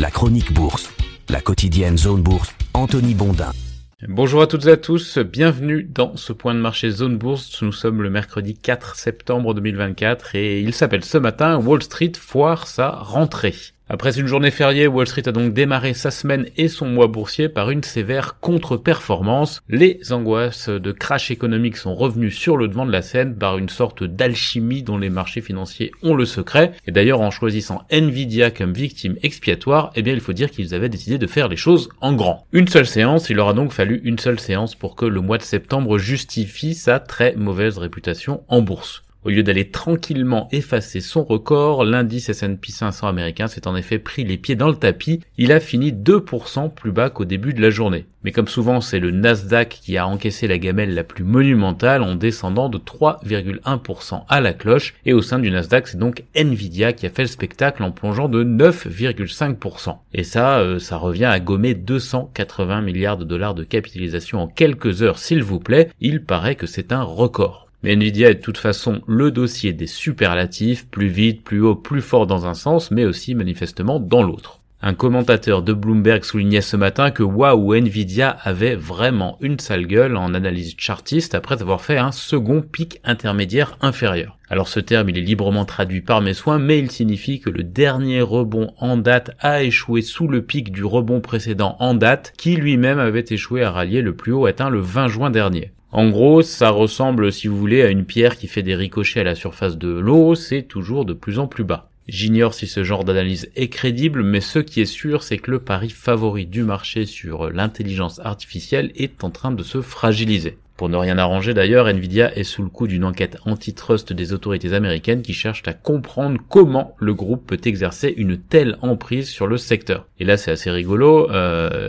La chronique bourse, la quotidienne Zone Bourse, Anthony Bondin. Bonjour à toutes et à tous, bienvenue dans ce point de marché Zone Bourse. Nous sommes le mercredi 4 septembre 2024 et il s'appelle ce matin Wall Street foire sa rentrée. Après une journée fériée, Wall Street a donc démarré sa semaine et son mois boursier par une sévère contre-performance. Les angoisses de crash économique sont revenues sur le devant de la scène par une sorte d'alchimie dont les marchés financiers ont le secret. Et d'ailleurs, en choisissant Nvidia comme victime expiatoire, il faut dire qu'ils avaient décidé de faire les choses en grand. Une seule séance, il aura donc fallu une seule séance pour que le mois de septembre justifie sa très mauvaise réputation en bourse. Au lieu d'aller tranquillement effacer son record, l'indice S&P 500 américain s'est en effet pris les pieds dans le tapis. Il a fini 2% plus bas qu'au début de la journée. Mais comme souvent, c'est le Nasdaq qui a encaissé la gamelle la plus monumentale en descendant de 3,1% à la cloche. Et au sein du Nasdaq, c'est donc Nvidia qui a fait le spectacle en plongeant de 9,5%. Et ça revient à gommer 280 milliards de dollars de capitalisation en quelques heures, s'il vous plaît. Il paraît que c'est un record. Mais Nvidia est de toute façon le dossier des superlatifs, plus vite, plus haut, plus fort dans un sens, mais aussi manifestement dans l'autre. Un commentateur de Bloomberg soulignait ce matin que waouh, Nvidia avait vraiment une sale gueule en analyse chartiste après avoir fait un second pic intermédiaire inférieur. Alors ce terme il est librement traduit par mes soins, mais il signifie que le dernier rebond en date a échoué sous le pic du rebond précédent en date, qui lui-même avait échoué à rallier le plus haut atteint le 20 juin dernier. En gros, ça ressemble, si vous voulez, à une pierre qui fait des ricochets à la surface de l'eau, c'est toujours de plus en plus bas. J'ignore si ce genre d'analyse est crédible, mais ce qui est sûr, c'est que le pari favori du marché sur l'intelligence artificielle est en train de se fragiliser. Pour ne rien arranger d'ailleurs, Nvidia est sous le coup d'une enquête antitrust des autorités américaines qui cherchent à comprendre comment le groupe peut exercer une telle emprise sur le secteur. Et là c'est assez rigolo,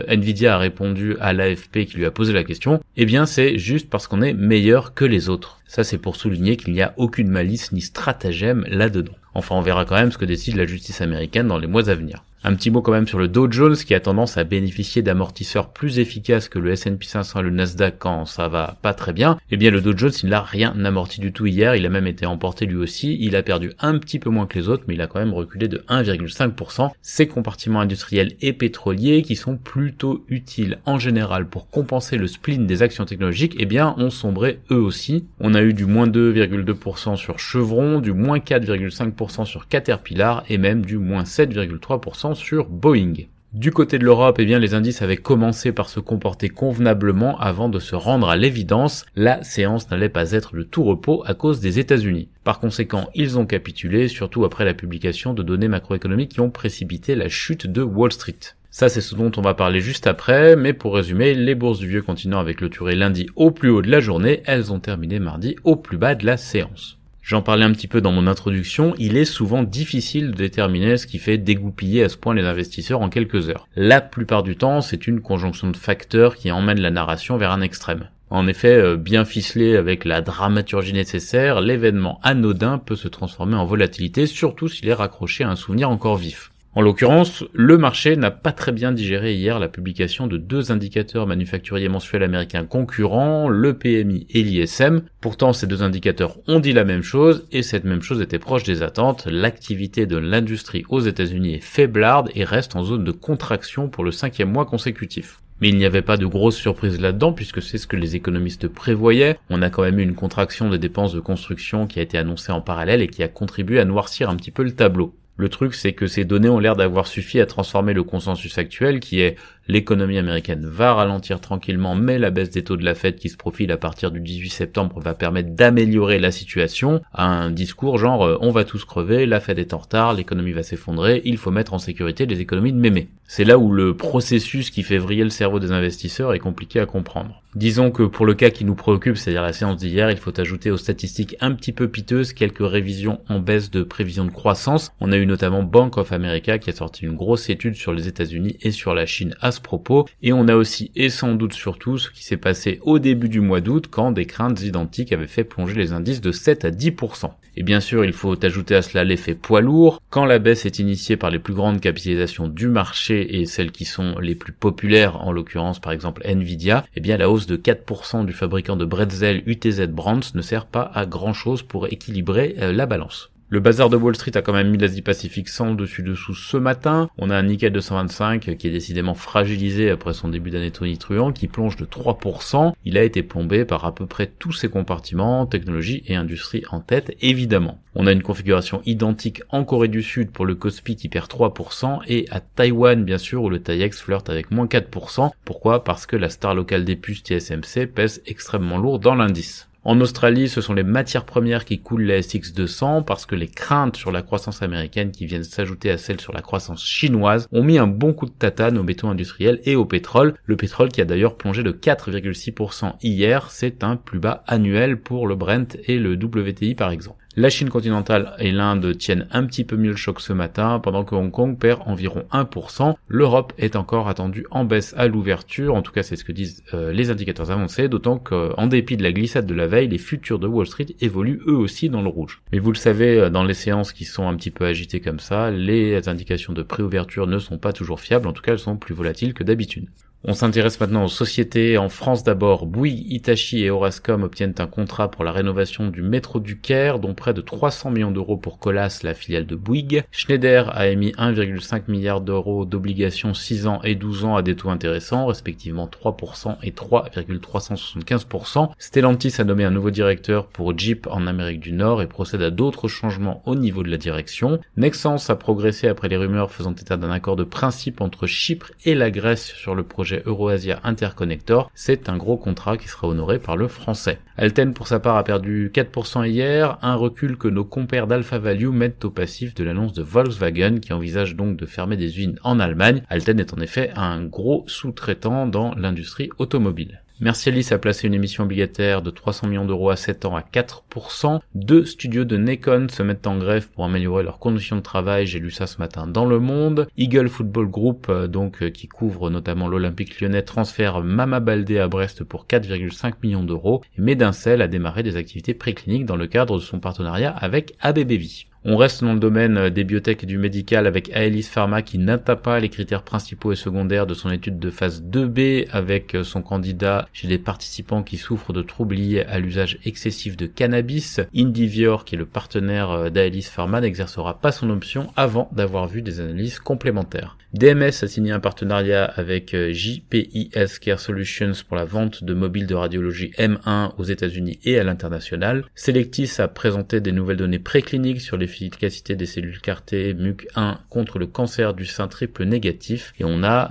Nvidia a répondu à l'AFP qui lui a posé la question, c'est juste parce qu'on est meilleur que les autres. Ça c'est pour souligner qu'il n'y a aucune malice ni stratagème là-dedans. Enfin on verra quand même ce que décide la justice américaine dans les mois à venir. Un petit mot quand même sur le Dow Jones qui a tendance à bénéficier d'amortisseurs plus efficaces que le S&P 500 et le Nasdaq quand ça va pas très bien. Le Dow Jones il n'a rien amorti du tout hier, il a même été emporté lui aussi, il a perdu un petit peu moins que les autres mais il a quand même reculé de 1,5%. Ces compartiments industriels et pétroliers qui sont plutôt utiles en général pour compenser le spleen des actions technologiques, ont sombré eux aussi. On a eu du moins 2,2% sur Chevron, du moins 4,5% sur Caterpillar et même du moins 7,3% sur Boeing. Du côté de l'Europe, les indices avaient commencé par se comporter convenablement avant de se rendre à l'évidence. La séance n'allait pas être de tout repos à cause des États-Unis. Par conséquent, ils ont capitulé, surtout après la publication de données macroéconomiques qui ont précipité la chute de Wall Street. Ça, c'est ce dont on va parler juste après, mais pour résumer, les bourses du vieux continent avaient clôturé lundi au plus haut de la journée, elles ont terminé mardi au plus bas de la séance. J'en parlais un petit peu dans mon introduction, il est souvent difficile de déterminer ce qui fait dégoupiller à ce point les investisseurs en quelques heures. La plupart du temps, c'est une conjonction de facteurs qui emmène la narration vers un extrême. En effet, bien ficelé avec la dramaturgie nécessaire, l'événement anodin peut se transformer en volatilité, surtout s'il est raccroché à un souvenir encore vif. En l'occurrence, le marché n'a pas très bien digéré hier la publication de deux indicateurs manufacturiers mensuels américains concurrents, le PMI et l'ISM. Pourtant, ces deux indicateurs ont dit la même chose, et cette même chose était proche des attentes. L'activité de l'industrie aux États-Unis est faiblarde et reste en zone de contraction pour le 5e mois consécutif. Mais il n'y avait pas de grosse surprise là-dedans puisque c'est ce que les économistes prévoyaient. On a quand même eu une contraction des dépenses de construction qui a été annoncée en parallèle et qui a contribué à noircir un petit peu le tableau. Le truc, c'est que ces données ont l'air d'avoir suffi à transformer le consensus actuel qui est l'économie américaine va ralentir tranquillement, mais la baisse des taux de la Fed qui se profile à partir du 18 septembre va permettre d'améliorer la situation, à un discours genre on va tous crever, la Fed est en retard, l'économie va s'effondrer, il faut mettre en sécurité les économies de mémé. C'est là où le processus qui fait vriller le cerveau des investisseurs est compliqué à comprendre. Disons que pour le cas qui nous préoccupe, c'est-à-dire la séance d'hier, il faut ajouter aux statistiques un petit peu piteuses quelques révisions en baisse de prévision de croissance. On a eu notamment Bank of America qui a sorti une grosse étude sur les États-Unis et sur la Chine à ce propos, et on a aussi et sans doute surtout ce qui s'est passé au début du mois d'août quand des craintes identiques avaient fait plonger les indices de 7 à 10%. Et bien sûr, il faut ajouter à cela l'effet poids lourd. Quand la baisse est initiée par les plus grandes capitalisations du marché et celles qui sont les plus populaires, en l'occurrence par exemple Nvidia, la hausse de 4% du fabricant de bretzel UTZ Brands ne sert pas à grand chose pour équilibrer la balance. Le bazar de Wall Street a quand même mis l'Asie-Pacifique sans dessus-dessous ce matin. On a un Nikkei 225 qui est décidément fragilisé après son début d'année tonitruant, qui plonge de 3%. Il a été plombé par à peu près tous ses compartiments, technologie et industrie en tête, évidemment. On a une configuration identique en Corée du Sud pour le Kospi qui perd 3% et à Taïwan, bien sûr, où le TAIEX flirte avec moins 4%. Pourquoi ? Parce que la star locale des puces TSMC pèse extrêmement lourd dans l'indice. En Australie, ce sont les matières premières qui coulent la SX200 parce que les craintes sur la croissance américaine qui viennent s'ajouter à celles sur la croissance chinoise ont mis un bon coup de tatane au béton industriel et au pétrole. Le pétrole qui a d'ailleurs plongé de 4,6% hier, c'est un plus bas annuel pour le Brent et le WTI par exemple. La Chine continentale et l'Inde tiennent un petit peu mieux le choc ce matin, pendant que Hong Kong perd environ 1%. L'Europe est encore attendue en baisse à l'ouverture, en tout cas c'est ce que disent les indicateurs avancés, d'autant qu'en dépit de la glissade de la veille, les futurs de Wall Street évoluent eux aussi dans le rouge. Mais vous le savez, dans les séances qui sont un petit peu agitées comme ça, les indications de préouverture ne sont pas toujours fiables, en tout cas elles sont plus volatiles que d'habitude. On s'intéresse maintenant aux sociétés. En France d'abord, Bouygues, Hitachi et Orascom obtiennent un contrat pour la rénovation du métro du Caire, dont près de 300 millions d'euros pour Colas, la filiale de Bouygues. Schneider a émis 1,5 milliard d'euros d'obligations 6 ans et 12 ans à des taux intéressants, respectivement 3% et 3,375%. Stellantis a nommé un nouveau directeur pour Jeep en Amérique du Nord et procède à d'autres changements au niveau de la direction. Nexans a progressé après les rumeurs faisant état d'un accord de principe entre Chypre et la Grèce sur le projet Eurasia Interconnector. C'est un gros contrat qui sera honoré par le français. Alten pour sa part a perdu 4% hier, un recul que nos compères d'Alpha Value mettent au passif de l'annonce de Volkswagen qui envisage donc de fermer des usines en Allemagne. Alten est en effet un gros sous-traitant dans l'industrie automobile. Mercialys a placé une émission obligataire de 300 millions d'euros à 7 ans à 4%. 2 studios de Nikon se mettent en grève pour améliorer leurs conditions de travail, j'ai lu ça ce matin dans Le Monde. Eagle Football Group, qui couvre notamment l'Olympique Lyonnais, transfère Mama Baldé à Brest pour 4,5 millions d'euros. Et Medincell a démarré des activités précliniques dans le cadre de son partenariat avec AbbVie. On reste dans le domaine des biotech et du médical avec Aelis Pharma qui n'atteint pas les critères principaux et secondaires de son étude de phase 2B avec son candidat chez des participants qui souffrent de troubles liés à l'usage excessif de cannabis. Indivior, qui est le partenaire d'Aelis Pharma, n'exercera pas son option avant d'avoir vu des analyses complémentaires. DMS a signé un partenariat avec JPI Healthcare Solutions pour la vente de mobiles de radiologie M1 aux États-Unis et à l'international. Selectis a présenté des nouvelles données précliniques sur l'efficacité des cellules CAR-T MUC1 contre le cancer du sein triple négatif. Et on a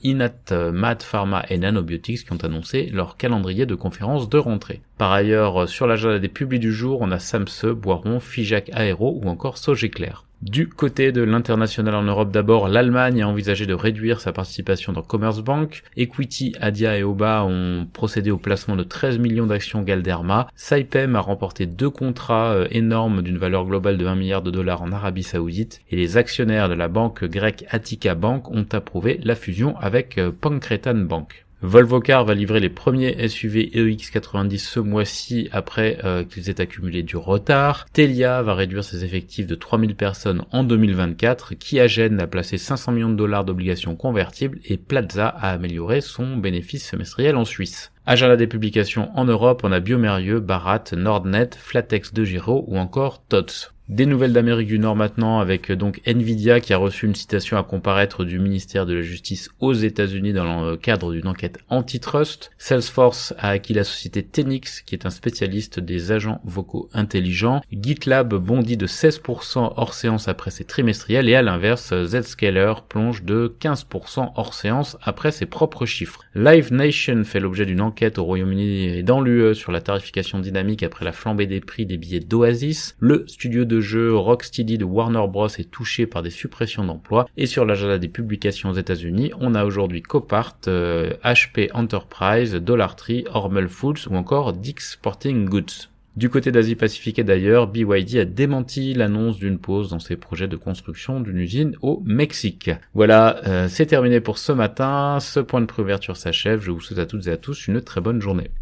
Inat Mat Pharma et Nanobiotics qui ont annoncé leur calendrier de conférences de rentrée. Par ailleurs, sur l'agenda des publis du jour, on a Samse, Boiron, Figeac Aéro ou encore Sogeclair. Du côté de l'international en Europe d'abord, l'Allemagne a envisagé de réduire sa participation dans Commerzbank. Equity, Adia et Oba ont procédé au placement de 13 millions d'actions Galderma. Saipem a remporté 2 contrats énormes d'une valeur globale de 1 milliard de dollars en Arabie Saoudite. Et les actionnaires de la banque grecque Attica Bank ont approuvé la fusion avec Pankretan Bank. Volvo Cars va livrer les premiers SUV EX90 ce mois-ci après qu'ils aient accumulé du retard. Telia va réduire ses effectifs de 3000 personnes en 2024. Qiagen a placé 500 millions de dollars d'obligations convertibles et Plaza a amélioré son bénéfice semestriel en Suisse. Agenda des publications en Europe, on a Biomérieux, Barat, Nordnet, Flatex de Giro ou encore TOTS. Des nouvelles d'Amérique du Nord maintenant avec donc Nvidia qui a reçu une citation à comparaître du ministère de la Justice aux États-Unis dans le cadre d'une enquête antitrust. Salesforce a acquis la société Tenix qui est un spécialiste des agents vocaux intelligents. GitLab bondit de 16% hors séance après ses trimestriels et à l'inverse Zscaler plonge de 15% hors séance après ses propres chiffres. Live Nation fait l'objet d'une enquête au Royaume-Uni et dans l'UE sur la tarification dynamique après la flambée des prix des billets d'Oasis. Le studio de jeu Rocksteady de Warner Bros est touché par des suppressions d'emplois et sur l'agenda des publications aux États-Unis, on a aujourd'hui Copart, HP Enterprise, Dollar Tree, Hormel Foods ou encore Dick's Sporting Goods. Du côté d'Asie-Pacifique et d'ailleurs, BYD a démenti l'annonce d'une pause dans ses projets de construction d'une usine au Mexique. Voilà, c'est terminé pour ce matin, ce point de préouverture s'achève, je vous souhaite à toutes et à tous une très bonne journée.